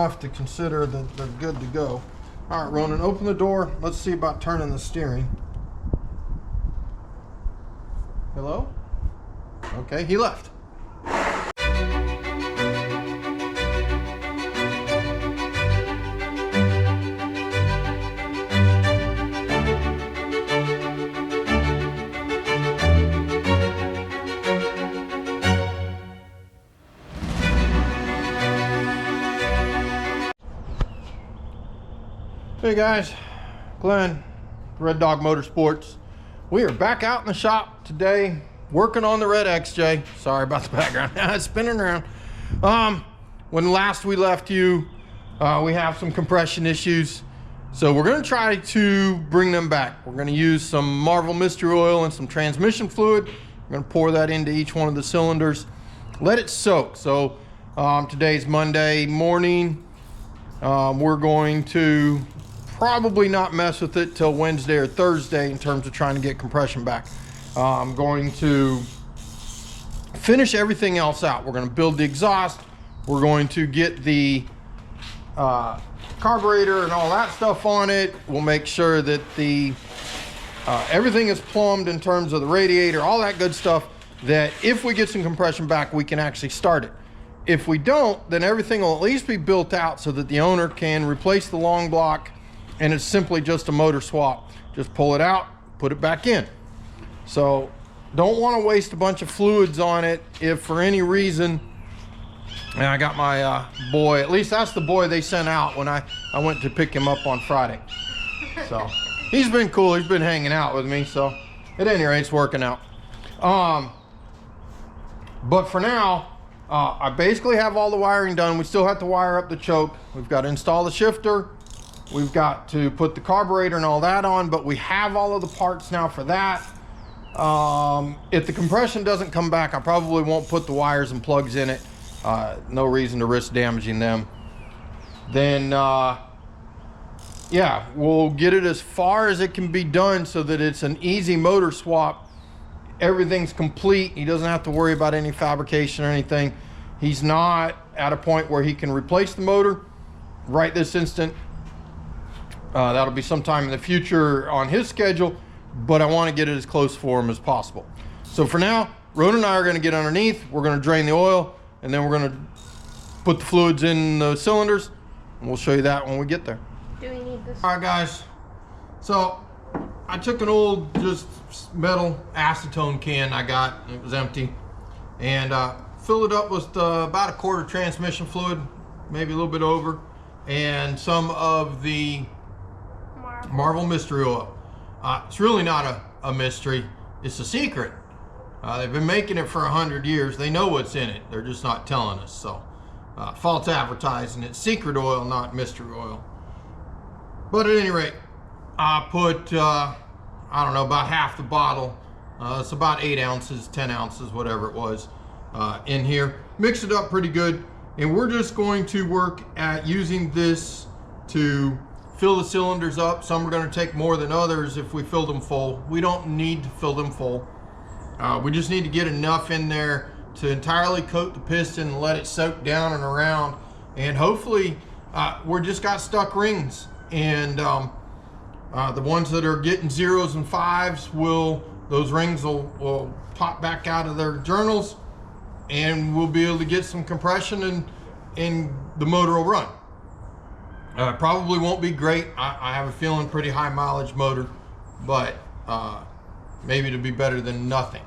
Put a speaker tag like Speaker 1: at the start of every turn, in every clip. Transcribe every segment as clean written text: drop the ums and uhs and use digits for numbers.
Speaker 1: enough to consider that they're good to go. All right, Ronan, open the door. Let's see about turning the steering. Hello? Okay, he left. Hey guys, Glenn, Red Dog Motorsports. We are back out in the shop today working on the red XJ. Sorry about the background. It's spinning around. When last we left you, we have some compression issues. So we're going to try to bring them back. We're going to use some Marvel Mystery Oil and some transmission fluid. We're going to pour that into each one of the cylinders. Let it soak. So today's Monday morning. We're going to probably not mess with it till Wednesday or Thursday in terms of trying to get compression back. I'm going to finish everything else out. We're going to build the exhaust. We're going to get the carburetor and all that stuff on it. We'll make sure that the everything is plumbed in terms of the radiator, all that good stuff, that if we get some compression back, we can actually start it. If we don't, then everything will at least be built out so that the owner can replace the long block, and it's simply just a motor swap. Just pull it out, put it back in. So don't want to waste a bunch of fluids on it if for any reason. And I got my boy, at least that's the boy they sent out when I went to pick him up on Friday. So he's been cool, he's been hanging out with me, so at any rate it's working out. But for now, I basically have all the wiring done. We still have to wire up the choke. We've got to install the shifter. We've got to put the carburetor and all that on, but we have all of the parts now for that. If the compression doesn't come back, I probably won't put the wires and plugs in it. No reason to risk damaging them. Then, yeah, we'll get it as far as it can be done so that it's an easy motor swap. Everything's complete. He doesn't have to worry about any fabrication or anything. He's not at a point where he can replace the motor right this instant. That'll be sometime in the future on his schedule, but I want to get it as close for him as possible. So for now, Ronan and I are going to get underneath. We're going to drain the oil, and then we're going to put the fluids in the cylinders, and we'll show you that when we get there.
Speaker 2: Do we need this?
Speaker 1: All right, guys. So I took an old just metal acetone can I got, it was empty, and filled it up with about a quart of transmission fluid, maybe a little bit over, and some of the Marvel Mystery Oil. It's really not a mystery, it's a secret. They've been making it for 100 years. They know what's in it, they're just not telling us. So false advertising. It's secret oil, not mystery oil. But at any rate, I put I don't know, about half the bottle, it's about 8 ounces, 10 ounces, whatever it was, in here. Mix it up pretty good, and we're just going to work at using this to fill the cylinders up. Some are going to take more than others if we fill them full. We don't need to fill them full. We just need to get enough in there to entirely coat the piston and let it soak down and around. And hopefully, we're just got stuck rings. And the ones that are getting 0s and 5s, those rings will pop back out of their journals, and we'll be able to get some compression and the motor will run. Probably won't be great. I have a feeling pretty high mileage motor, but maybe it'll be better than nothing,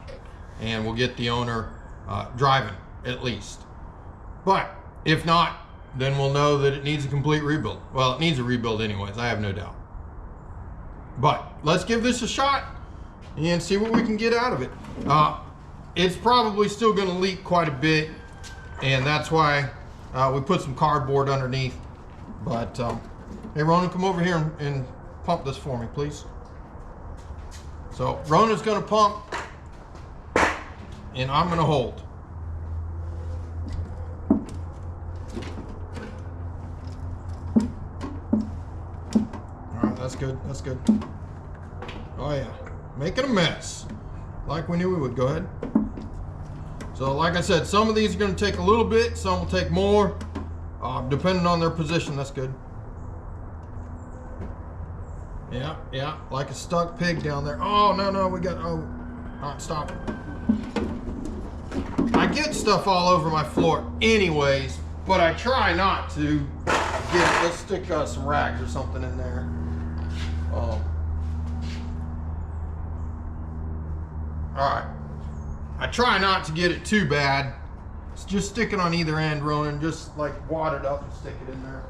Speaker 1: and we'll get the owner driving at least. But if not, then we'll know that it needs a complete rebuild. Well, it needs a rebuild anyways, I have no doubt. But let's give this a shot and see what we can get out of it. It's probably still going to leak quite a bit, and that's why we put some cardboard underneath. But hey, Ronan, come over here and pump this for me, please. So Ronan's going to pump, and I'm going to hold. All right, that's good. That's good. Oh yeah, making a mess, like we knew we would. Go ahead. So like I said, some of these are going to take a little bit, some will take more. Depending on their position, that's good. Yeah, like a stuck pig down there. Oh, no, we got, stop. I get stuff all over my floor anyways, but I try not to get it. Let's stick some rags or something in there. All right. I try not to get it too bad. Just stick it on either end, Ronan. Just like wad it up and stick it in there.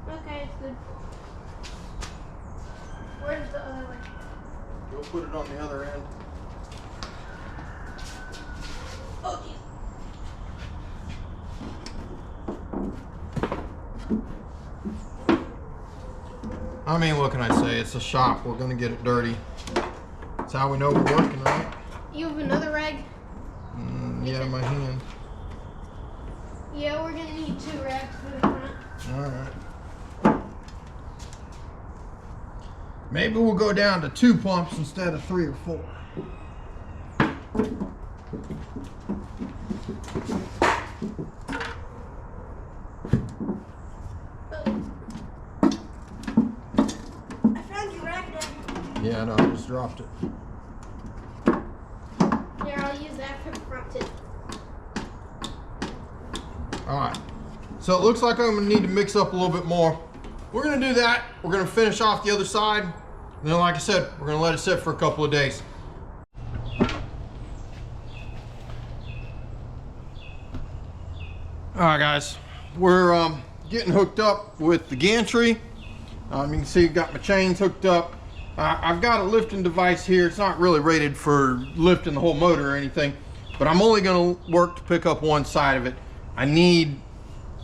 Speaker 2: Okay, it's good. Where's the other one?
Speaker 1: Go put it on the other end.
Speaker 2: Oh, geez.
Speaker 1: I mean, what can I say? It's a shop. We're gonna get it dirty. That's how we know we're working, right?
Speaker 2: You have another rag?
Speaker 1: Yeah, my hand.
Speaker 2: Yeah, we're gonna need 2 rags for the front.
Speaker 1: All right. Maybe we'll go down to 2 pumps instead of 3 or 4.
Speaker 2: I found your rag, Dad.
Speaker 1: Yeah, no, I just dropped it.
Speaker 2: Here, I'll use that for the front too.
Speaker 1: All right. So it looks like I'm gonna need to mix up a little bit more. We're gonna do that. We're gonna finish off the other side. And then, like I said, we're gonna let it sit for a couple of days. All right, guys. We're getting hooked up with the gantry. You can see I've got my chains hooked up. I've got a lifting device here. It's not really rated for lifting the whole motor or anything, but I'm only gonna work to pick up one side of it. I need,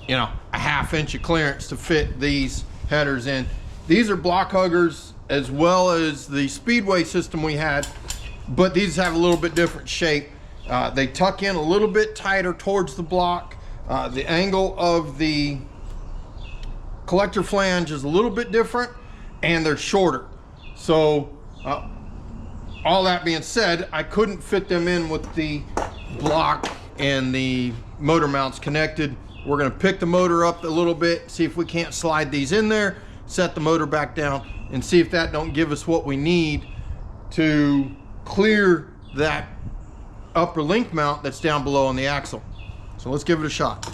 Speaker 1: a 1/2 inch of clearance to fit these headers in. These are block huggers as well as the Speedway system we had, but these have a little bit different shape. They tuck in a little bit tighter towards the block. The angle of the collector flange is a little bit different, and they're shorter. So all that being said, I couldn't fit them in with the block and the motor mounts connected. We're gonna pick the motor up a little bit, see if we can't slide these in there, set the motor back down, and see if that don't give us what we need to clear that upper link mount that's down below on the axle. So let's give it a shot.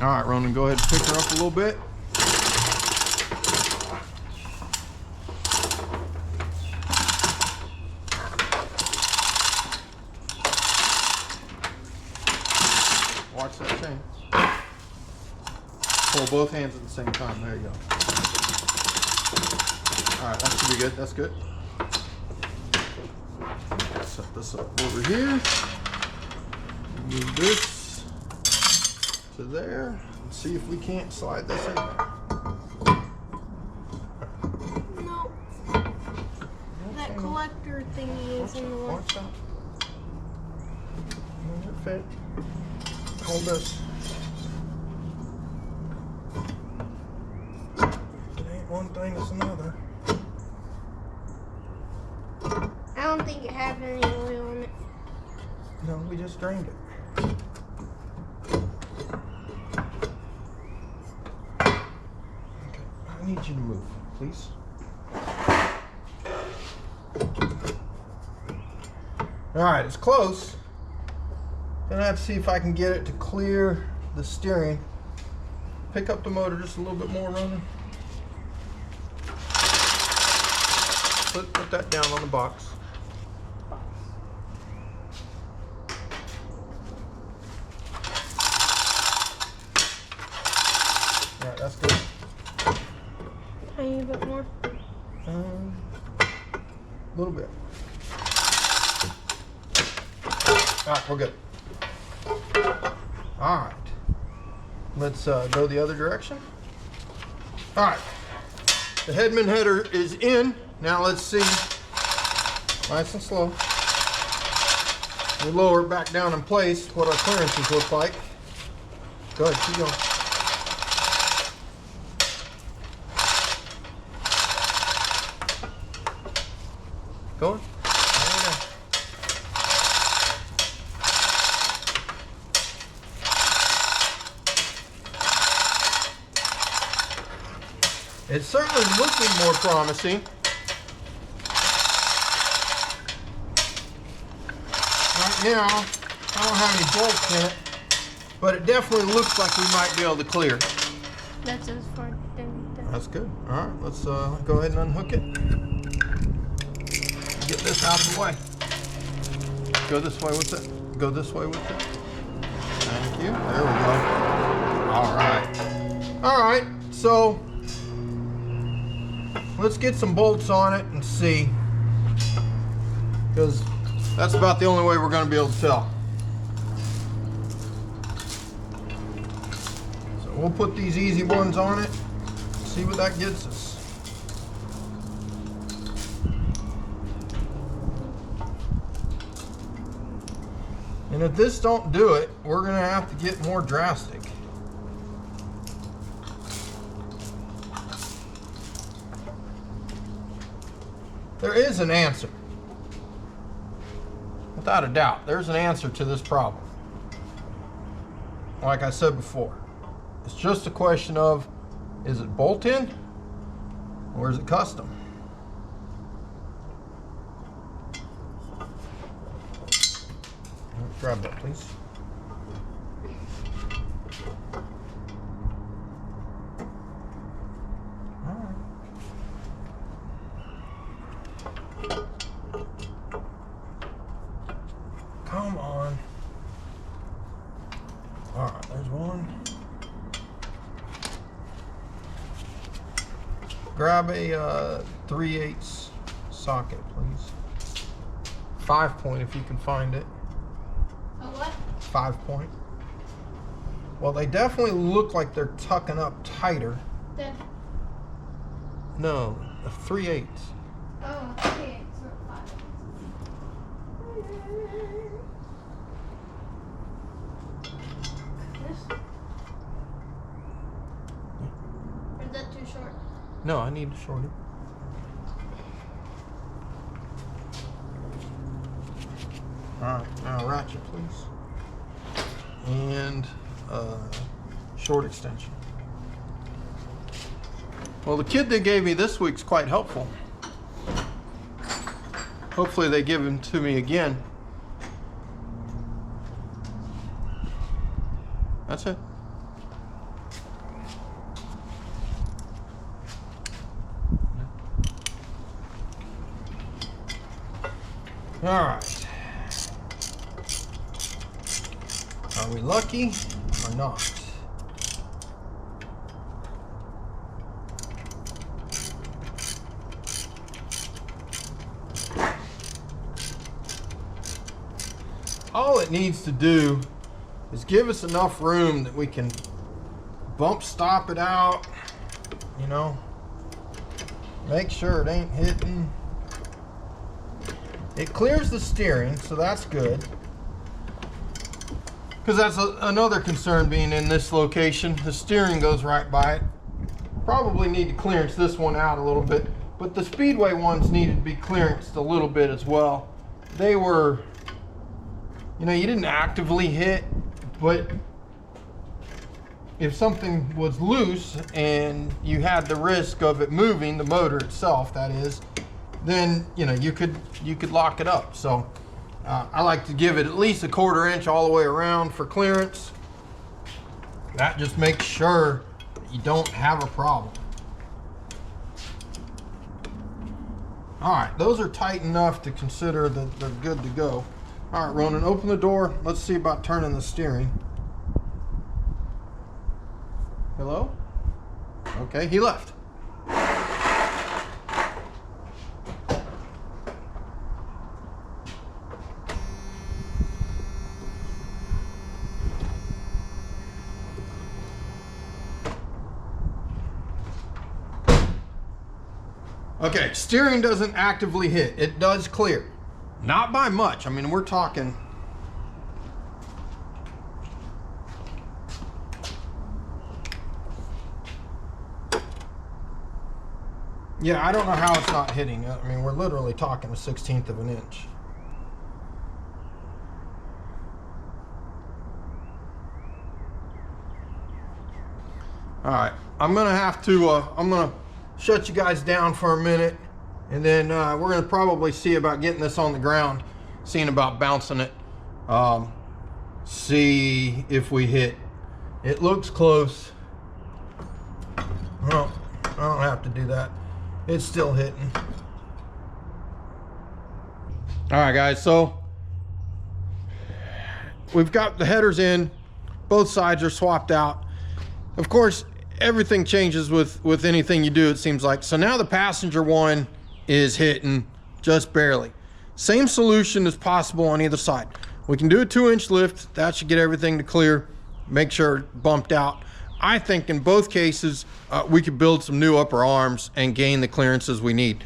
Speaker 1: All right, Ronan, go ahead and pick her up a little bit. Watch that chain. Pull both hands at the same time. There you go. All right, that should be good. That's good. Set this up over here. Move this to there. And see if we can't slide this in there.
Speaker 2: No. That collector thingy is in the way.
Speaker 1: Watch that. Does it fit? Hold this. It ain't one thing, it's another.
Speaker 2: I don't think it has any oil in it.
Speaker 1: No, we just drained it. Okay, I need you to move, please. All right, it's close. Then I have to see if I can get it to clear the steering. Pick up the motor just a little bit more, Ronan. Put that down on the box. All right, that's good.
Speaker 2: Tiny bit more.
Speaker 1: A little bit. All right, we're good. All right, let's go the other direction. All right, the Headman header is in. Now let's see, nice and slow. We lower it back down in place, what our clearances look like. Go ahead, keep going. Going. It's certainly looking more promising. Right now, I don't have any bolts in it, but it definitely looks like we might be able to clear.
Speaker 2: That's as far as
Speaker 1: That's good. All right, let's go ahead and unhook it. Get this out of the way. Go this way with it. Go this way with it. Thank you. There we go. All right. All right, so let's get some bolts on it and see, because that's about the only way we're going to be able to tell. So we'll put these easy ones on it, see what that gets us. And if this don't do it, we're going to have to get more drastic. There is an answer. Without a doubt, there's an answer to this problem. Like I said before, it's just a question of, is it bolt-in or is it custom? Grab that, please. Come on. All right, there's one. Grab a 3/8 socket, please. 5-point if you can find it.
Speaker 2: A what?
Speaker 1: 5-point. Well, they definitely look like they're tucking up tighter.
Speaker 2: Then.
Speaker 1: No, a 3/8.
Speaker 2: Oh, okay. It's not 5. This? Or is that too short?
Speaker 1: No, I need to shorten it. All right, now ratchet, please. And short extension. Well, the kid they gave me this week's quite helpful. Hopefully they give him to me again. That's it. All right. Are we lucky or not? All it needs to do is give us enough room that we can bump stop it out, you know, make sure it ain't hitting. It clears the steering, so that's good. Because that's another concern being in this location. The steering goes right by it. Probably need to clearance this one out a little bit, but the Speedway ones needed to be clearanced a little bit as well. They were, you know, you didn't actively hit, but if something was loose and you had the risk of it moving, the motor itself, that is, then you know you could lock it up. So I like to give it at least a 1/4 inch all the way around for clearance. That just makes sure that you don't have a problem. All right, those are tight enough to consider that they're good to go. All right, Ronan, open the door. Let's see about turning the steering. Hello? Okay, he left. Okay, steering doesn't actively hit. It does clear. Not by much. I mean, we're talking. Yeah, I don't know how it's not hitting. I mean, we're literally talking a 1/16 of an inch. All right, I'm gonna have to, I'm gonna shut you guys down for a minute, and then we're going to probably see about getting this on the ground, seeing about bouncing it, see if we hit. It looks close. Well, I don't have to do that. It's still hitting. All right, guys, so we've got the headers in. Both sides are swapped out. Of course, everything changes with anything you do, it seems like. So now the passenger one is hitting just barely. Same solution is possible on either side. We can do a 2-inch lift. That should get everything to clear, make sure it bumped out. I think in both cases, we could build some new upper arms and gain the clearances we need.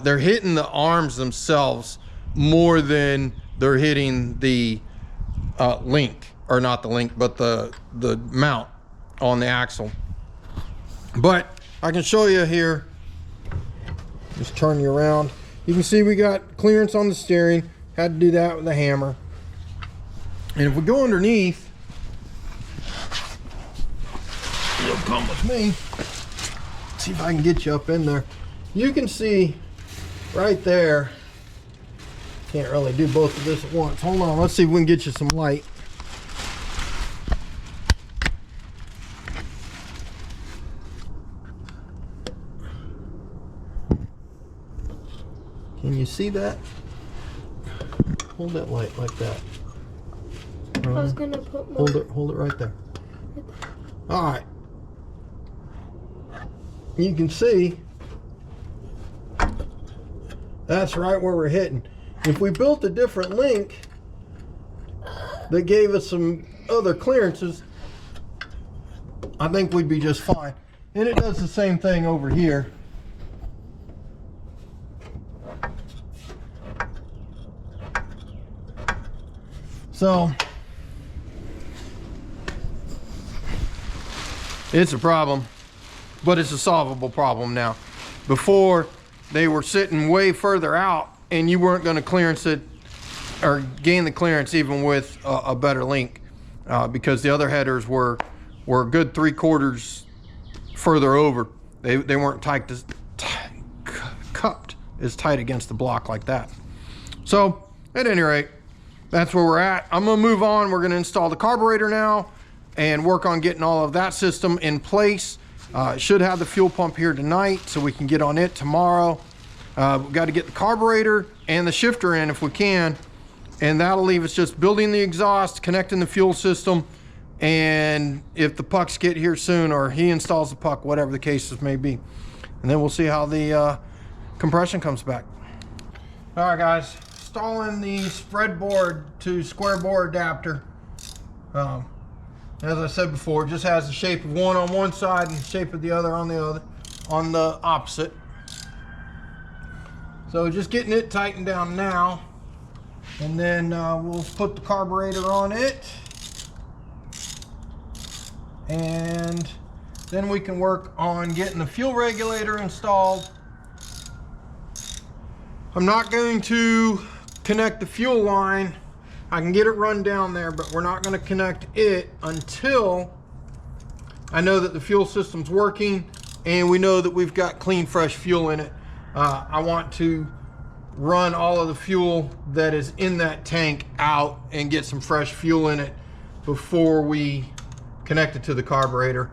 Speaker 1: They're hitting the arms themselves more than they're hitting the link, or not the link, but the mount on the axle. But I can show you here, just turn you around. You can see we got clearance on the steering. Had to do that with a hammer. And if we go underneath, you'll come with me. See if I can get you up in there. You can see right there. Can't really do both of this at once. Hold on, let's see if we can get you some light. Can you see that? Hold that light like that.
Speaker 2: I was gonna put more.
Speaker 1: Hold it right there. All right. You can see that's right where we're hitting. If we built a different link that gave us some other clearances, I think we'd be just fine. And it does the same thing over here. So it's a problem, but it's a solvable problem now. Before, they were sitting way further out and you weren't going to clearance it or gain the clearance even with a better link, because the other headers were a good 3/4 further over. They weren't cupped as tight against the block like that. So at any rate, that's where we're at. I'm gonna move on. We're gonna install the carburetor now and work on getting all of that system in place. Should have the fuel pump here tonight so we can get on it tomorrow. We've got to get the carburetor and the shifter in if we can, and that'll leave us just building the exhaust, connecting the fuel system, and if the pucks get here soon or he installs the puck, whatever the cases may be, and then we'll see how the compression comes back. All right, guys, installing the spread board to square bore adapter. As I said before, it just has the shape of one on one side and the shape of the other on the opposite. So just getting it tightened down now, and then we'll put the carburetor on it, and then we can work on getting the fuel regulator installed. I'm not going to connect the fuel line. I can get it run down there, but we're not going to connect it until I know that the fuel system's working and we know that we've got clean, fresh fuel in it. I want to run all of the fuel that is in that tank out and get some fresh fuel in it before we connect it to the carburetor.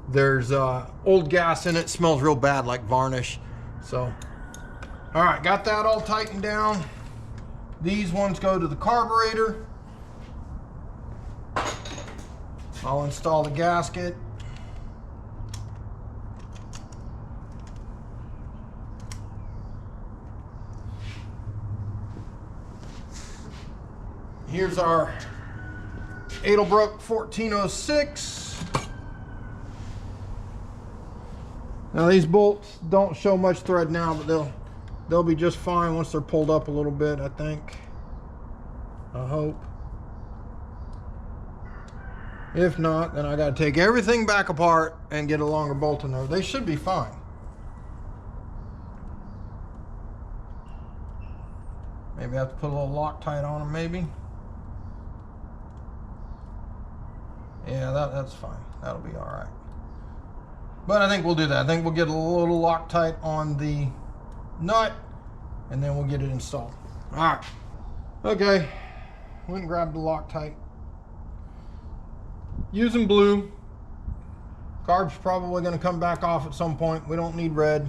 Speaker 1: There's old gas in it, smells real bad like varnish. So, all right, got that all tightened down. These ones go to the carburetor. I'll install the gasket. Here's our Edelbrook 1406. Now these bolts don't show much thread now, but they'll be just fine once they're pulled up a little bit, I think. I hope. If not, then I gotta take everything back apart and get a longer bolt in there. They should be fine. Maybe I have to put a little Loctite on them, maybe. Yeah, that's fine. That'll be all right. But I think we'll do that. I think we'll get a little Loctite on the nut and then we'll get it installed. All right. Okay. Went and grabbed the Loctite. Using blue. Carb's probably going to come back off at some point. We don't need red.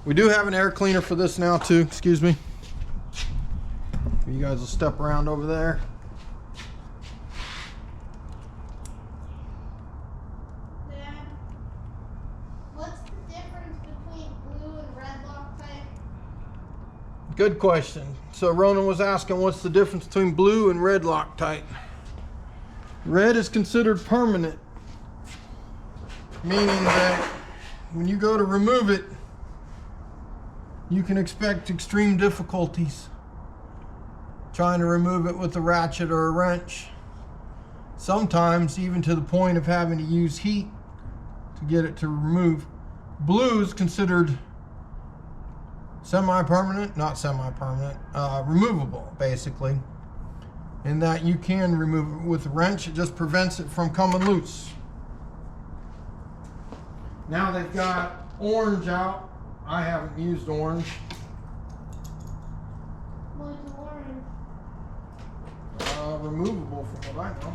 Speaker 1: We do have an air cleaner for this now too. Excuse me. You guys will step around over there.
Speaker 2: Dad, what's the difference between blue and red Loctite?
Speaker 1: Good question. So Ronan was asking what's the difference between blue and red Loctite. Red is considered permanent, meaning that when you go to remove it, you can expect extreme difficulties trying to remove it with a ratchet or a wrench. Sometimes even to the point of having to use heat to get it to remove. Blue is considered semi-permanent, not semi-permanent, removable basically, in that you can remove it with a wrench. It just prevents it from coming loose. Now they've got orange out. I haven't used orange.
Speaker 2: What's orange?
Speaker 1: Removable from what I know.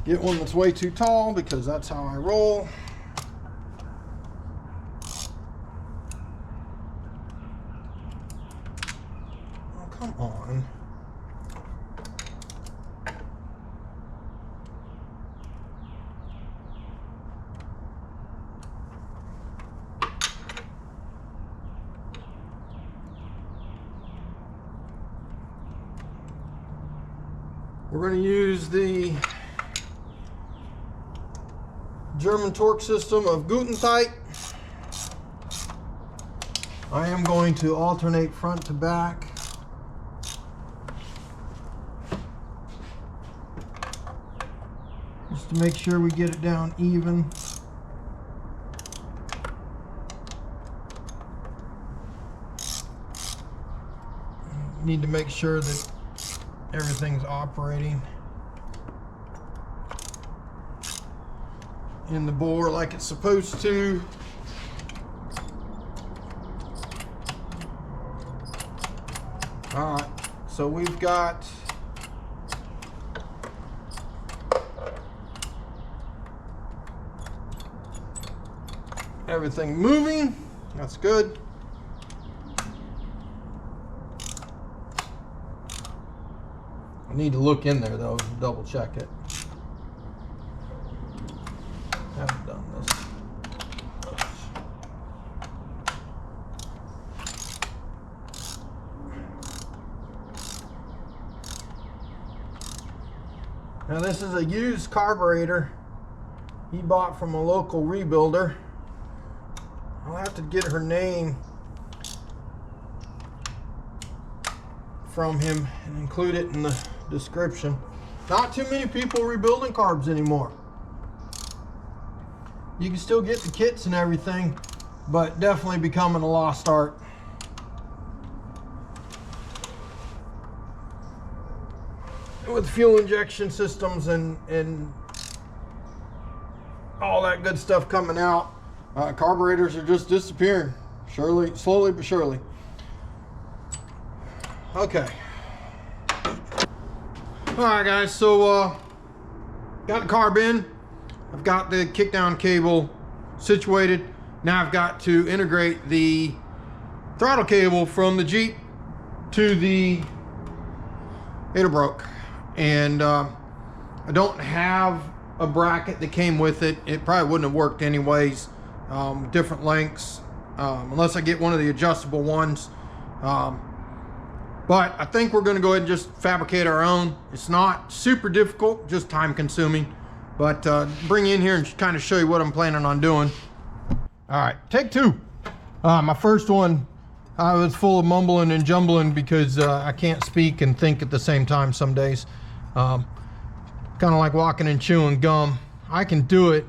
Speaker 1: Get one that's way too tall because that's how I roll. Oh, come on. We're going to use the German torque system of Gutentite. I am going to alternate front to back. Just to make sure we get it down even. Need to make sure that everything's operating in the bore like it's supposed to. All right, so we've got everything moving. That's good. I need to look in there though, double check it. Haven't done this. Now this is a used carburetor he bought from a local rebuilder. I'll have to get her name from him and include it in the description. Not too many people rebuilding carbs anymore. You can still get the kits and everything, but definitely becoming a lost art. With fuel injection systems and all that good stuff coming out, carburetors are just disappearing. Slowly but surely. Okay. Alright guys, so got the carb in. I've got the kickdown cable situated. Now I've got to integrate the throttle cable from the Jeep to the Edelbrock. And I don't have a bracket that came with it. It probably wouldn't have worked anyways. Different lengths, unless I get one of the adjustable ones. But I think we're going to go ahead and just fabricate our own. It's not super difficult, just time consuming. But bring you in here and kind of show you what I'm planning on doing. All right, take two. My first one, I was full of mumbling and jumbling because I can't speak and think at the same time some days. Kind of like walking and chewing gum. I can do it,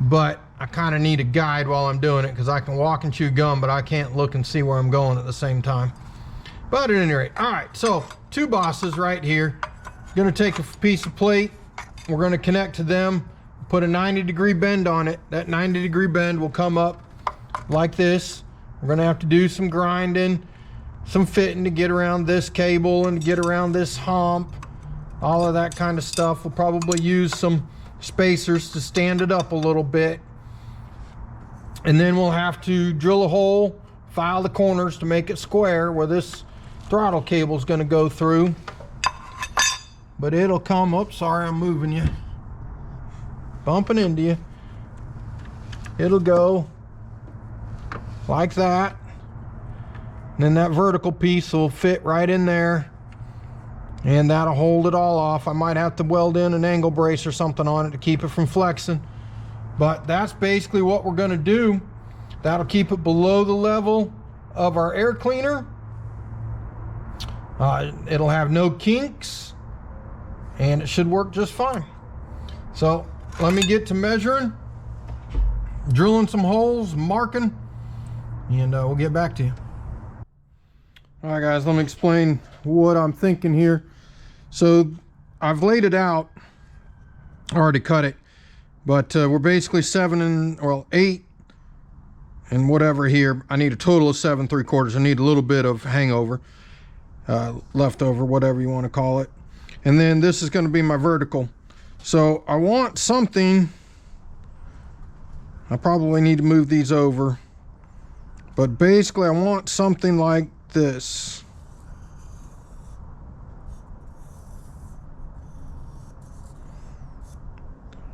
Speaker 1: but I kind of need a guide while I'm doing it, because I can walk and chew gum, but I can't look and see where I'm going at the same time. But at any rate, all right, so 2 bosses right here. Gonna take a piece of plate, we're gonna connect to them, put a 90-degree bend on it. That 90-degree bend will come up like this. We're gonna have to do some grinding, some fitting to get around this cable and to get around this hump, all of that kind of stuff. We'll probably use some spacers to stand it up a little bit. And then we'll have to drill a hole, file the corners to make it square where this throttle cable is going to go through. But it'll come up. Sorry, I'm moving you, bumping into you. It'll go like that. And then that vertical piece will fit right in there, and that'll hold it all off. I might have to weld in an angle brace or something on it to keep it from flexing. But that's basically what we're going to do. That'll keep it below the level of our air cleaner. It'll have no kinks, and it should work just fine. So let me get to measuring, drilling some holes, marking, and we'll get back to you. All right, guys, let me explain what I'm thinking here. So I've laid it out, already cut it. But we're basically 8 and whatever here. I need a total of 7 3/4. I need a little bit of hangover, leftover, whatever you want to call it. And then this is going to be my vertical. So I want something. I probably need to move these over. But basically I want something like this.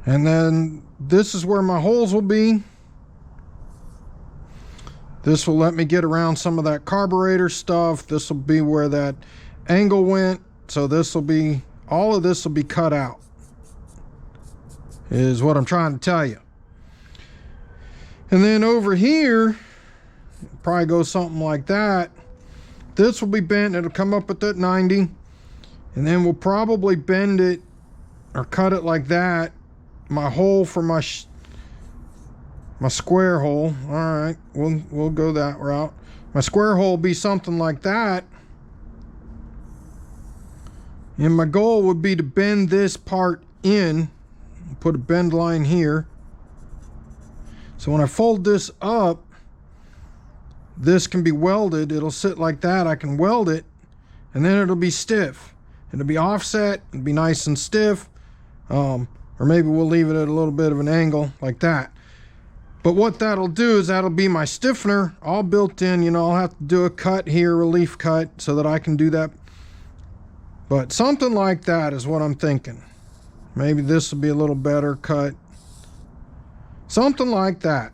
Speaker 1: And then this is where my holes will be. This will let me get around some of that carburetor stuff. This will be where that angle went. So this will be, all of this will be cut out, is what I'm trying to tell you. And then over here, probably go something like that. This will be bent. It'll come up at that 90. And then we'll probably bend it or cut it like that. My hole for my square hole. All right, we'll go that route. My square hole will be something like that. And my goal would be to bend this part in, put a bend line here. So when I fold this up, this can be welded. It'll sit like that. I can weld it, and then it'll be stiff. It'll be offset. It'll be nice and stiff. Or maybe we'll leave it at a little bit of an angle like that. But what that'll do is that'll be my stiffener all built in. You know, I'll have to do a cut here, relief cut, so that I can do that. But something like that is what I'm thinking. Maybe this will be a little better cut. Something like that.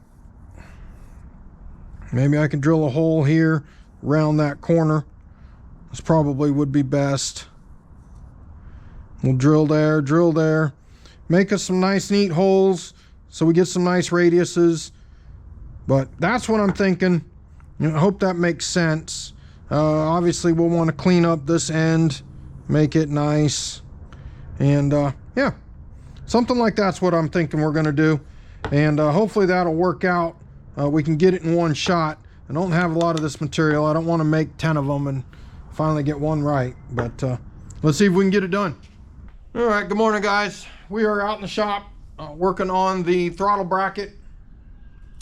Speaker 1: Maybe I can drill a hole here around that corner. This probably would be best. We'll drill there. Make us some nice neat holes so we get some nice radiuses. But that's what I'm thinking. I hope that makes sense. Obviously we'll want to clean up this end, make it nice, and yeah, something like that's what I'm thinking we're going to do. And hopefully that'll work out. We can get it in one shot. I don't have a lot of this material. I don't want to make 10 of them and finally get one right, but let's see if we can get it done. All right, good morning, guys. We are out in the shop working on the throttle bracket.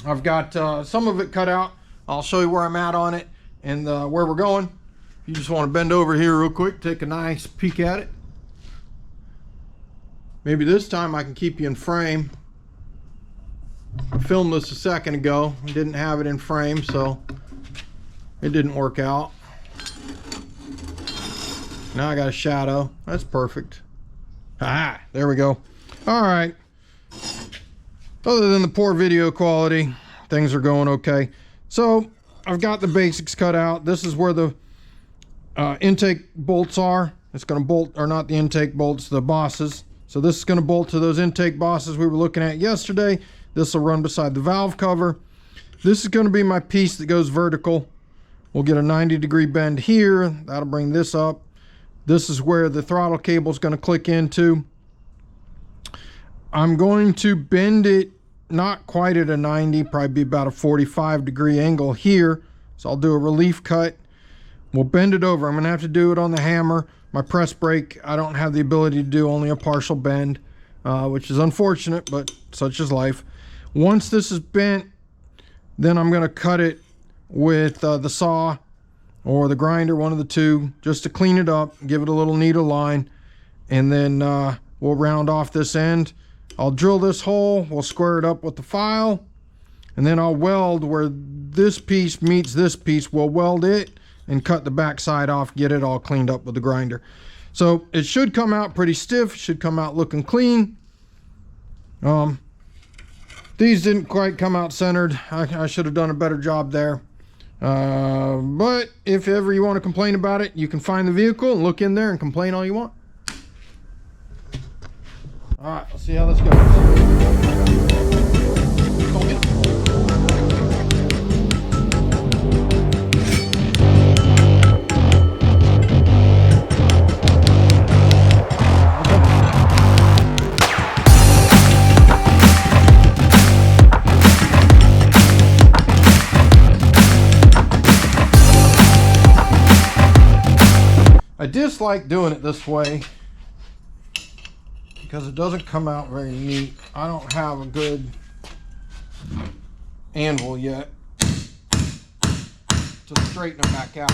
Speaker 1: I've got some of it cut out. I'll show you where I'm at on it and where we're going. If you just want to bend over here real quick, take a nice peek at it. Maybe this time I can keep you in frame. I filmed this a second ago. I didn't have it in frame, so it didn't work out. Now I got a shadow. That's perfect. Ah, there we go. All right. Other than the poor video quality, things are going okay. So I've got the basics cut out. This is where the intake bolts are. It's going to bolt, or not the intake bolts, the bosses. So this is going to bolt to those intake bosses we were looking at yesterday. This will run beside the valve cover. This is going to be my piece that goes vertical. We'll get a 90-degree bend here. That'll bring this up. This is where the throttle cable is going to click into. I'm going to bend it not quite at a 90, probably be about a 45-degree angle here. So I'll do a relief cut. We'll bend it over. I'm gonna have to do it on the hammer. My press brake, I don't have the ability to do, only a partial bend, which is unfortunate, but such is life. Once this is bent, then I'm gonna cut it with the saw or the grinder, one of the two, just to clean it up, give it a little needle line, and then we'll round off this end. I'll drill this hole, we'll square it up with the file, and then I'll weld where this piece meets this piece. We'll weld it and cut the back side off, get it all cleaned up with the grinder. So it should come out pretty stiff, should come out looking clean. These didn't quite come out centered. I should have done a better job there. But if ever you want to complain about it, you can find the vehicle and look in there and complain all you want. All right, let's see how this goes. Don't get it. I dislike doing it this way because it doesn't come out very neat. I don't have a good anvil yet to straighten it back out.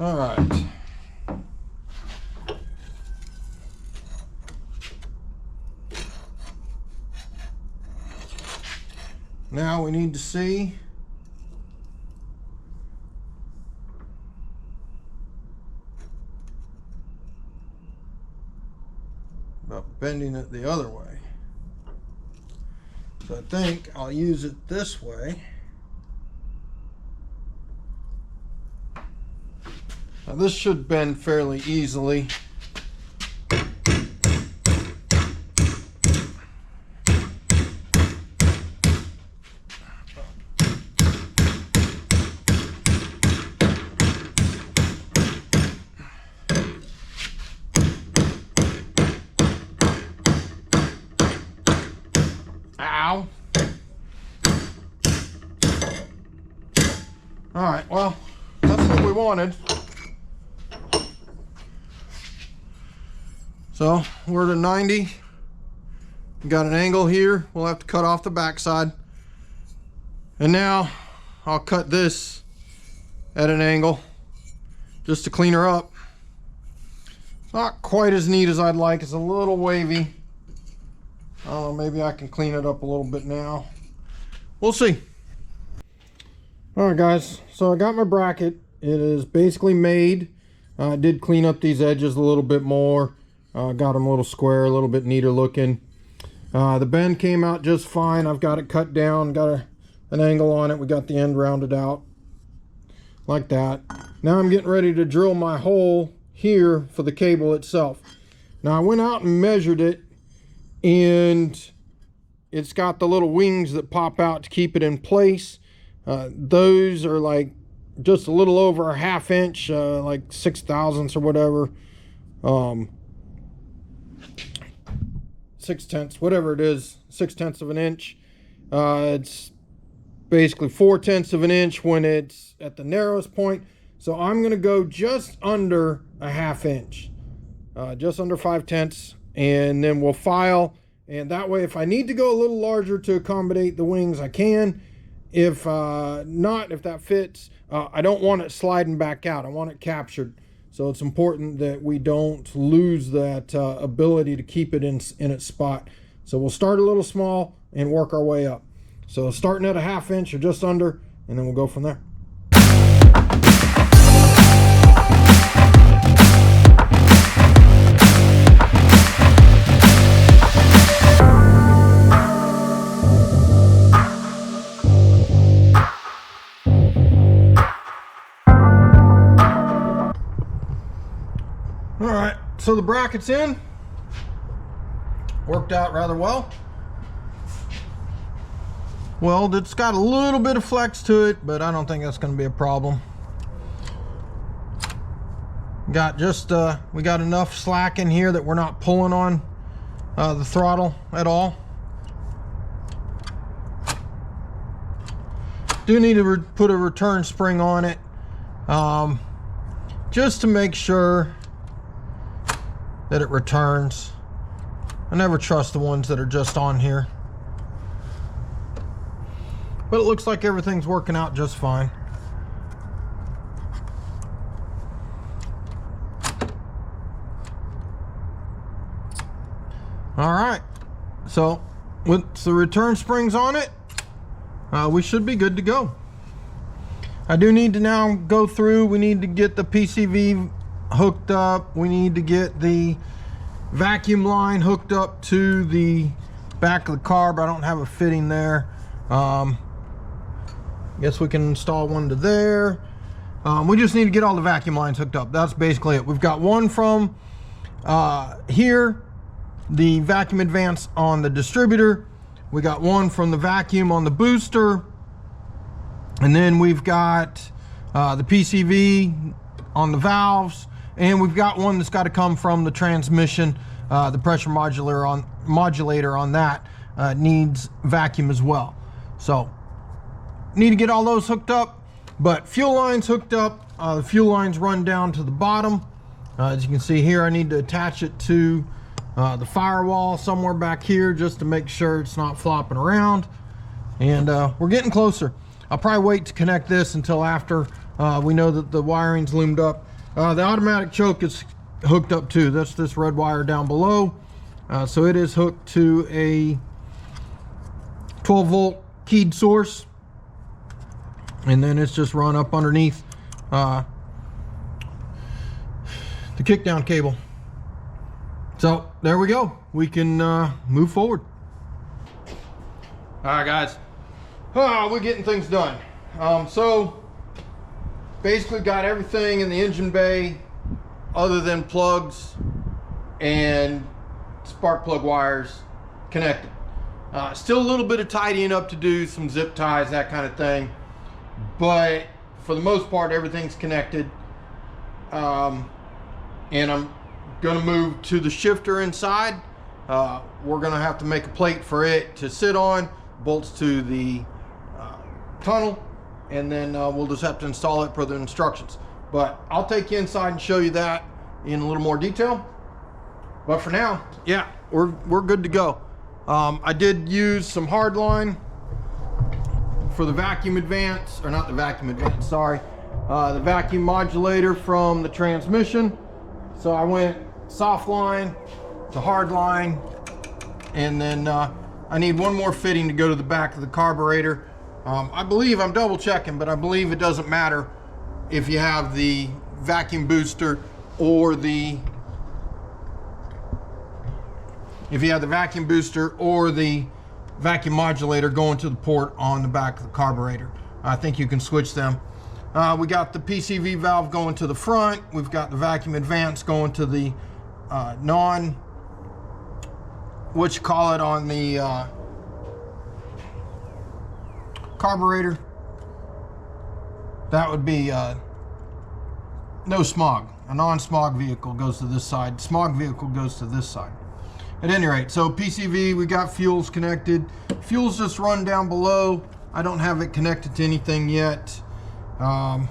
Speaker 1: All right. Now we need to see about bending it the other way. So I think I'll use it this way. Now this should bend fairly easily. Ow. All right, well, that's what we wanted. So we're at 90. We got an angle here. We'll have to cut off the backside. And now I'll cut this at an angle just to clean her up. It's not quite as neat as I'd like. It's a little wavy. I don't know, maybe I can clean it up a little bit now. We'll see. All right, guys. So I got my bracket. It is basically made. I did clean up these edges a little bit more. Got them a little square, a little bit neater looking. The bend came out just fine. I've got it cut down, got an angle on it. We got the end rounded out like that. Now I'm getting ready to drill my hole here for the cable itself. Now I went out and measured it, and it's got the little wings that pop out to keep it in place. Those are like just a little over a ½ inch, like 6/1000 or whatever. 6/10, whatever it is, 6/10 of an inch. It's basically 4/10 of an inch when it's at the narrowest point. So I'm going to go just under a ½ inch, just under 5/10, and then we'll file. And that way, if I need to go a little larger to accommodate the wings, I can. If not, if that fits, I don't want it sliding back out. I want it captured. So it's important that we don't lose that ability to keep it in its spot. So we'll start a little small and work our way up. So starting at a ½ inch or just under, and then we'll go from there. All right, so the bracket's in. worked out rather well. Well, it's got a little bit of flex to it, but I don't think that's going to be a problem. Got just we got enough slack in here that we're not pulling on the throttle at all. Do need to put a return spring on it, just to make sure that it returns. I never trust the ones that are just on here, but it looks like everything's working out just fine. All right, so with the return springs on it, we should be good to go. I do need to now go through, we need to get the PCV hooked up. We need to get the vacuum line hooked up to the back of the carb. I don't have a fitting there. Guess we can install one to there. We just need to get all the vacuum lines hooked up. That's basically it. We've got one from here, the vacuum advance on the distributor. We got one from the vacuum on the booster, and then we've got the PCV on the valves, and we've got one that's got to come from the transmission. The pressure modulator on that needs vacuum as well. So need to get all those hooked up, but fuel lines hooked up. The fuel lines run down to the bottom. As you can see here, I need to attach it to the firewall somewhere back here just to make sure it's not flopping around. And we're getting closer. I'll probably wait to connect this until after we know that the wiring's loomed up. The automatic choke is hooked up too. That's this red wire down below. So it is hooked to a 12-volt keyed source, and then it's just run up underneath the kickdown cable. So there we go. We can move forward. All right, guys. We're getting things done. So basically got everything in the engine bay other than plugs and spark plug wires connected. Still a little bit of tidying up to do, some zip ties, that kind of thing, but for the most part everything's connected. And I'm gonna move to the shifter inside. We're gonna have to make a plate for it to sit on, bolts to the tunnel, and then we'll just have to install it per the instructions. But I'll take you inside and show you that in a little more detail. But for now, yeah, we're good to go. I did use some hard line for the vacuum advance, or not the vacuum advance, sorry, the vacuum modulator from the transmission. So I went soft line to hard line, and then I need one more fitting to go to the back of the carburetor. I believe, I'm double checking, but I believe it doesn't matter if you have the vacuum booster or the vacuum modulator going to the port on the back of the carburetor. I think you can switch them. We got the PCV valve going to the front. We've got the vacuum advance going to the on the carburetor. That would be no smog. A non-smog vehicle goes to this side. Smog vehicle goes to this side. At any rate, so PCV, we got fuels connected. Fuels just run down below. I don't have it connected to anything yet. Other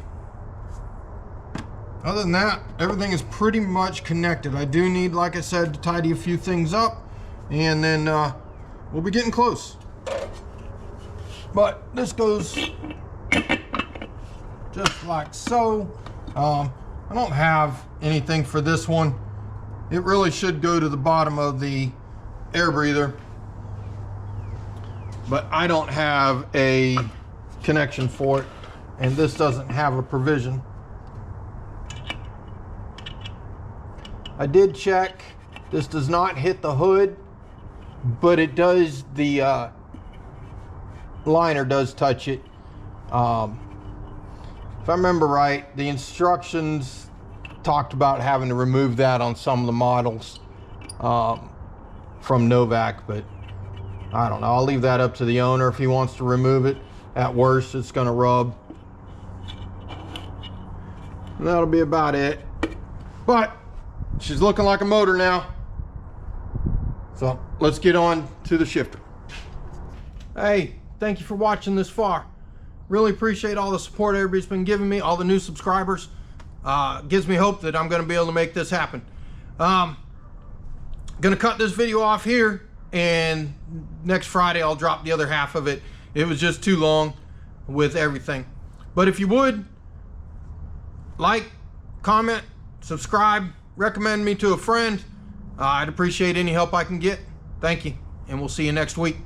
Speaker 1: than that, everything is pretty much connected. I do need, like I said, to tidy a few things up, and then we'll be getting close. But this goes just like so. I don't have anything for this one. It really should go to the bottom of the air breather, but I don't have a connection for it, and this doesn't have a provision. I did check. This does not hit the hood, but it does, the liner does touch it. If I remember right, the instructions talked about having to remove that on some of the models. from Novak, but I don't know. I'll leave that up to the owner if he wants to remove it. At worst, it's gonna rub. And that'll be about it. But she's looking like a motor now. So let's get on to the shifter. Hey, thank you for watching this far. Really appreciate all the support everybody's been giving me, all the new subscribers. Gives me hope that I'm gonna be able to make this happen. Gonna cut this video off here, and next Friday I'll drop the other half of it. It was just too long with everything. But if you would, like, comment, subscribe, recommend me to a friend. I'd appreciate any help I can get. Thank you, and we'll see you next week.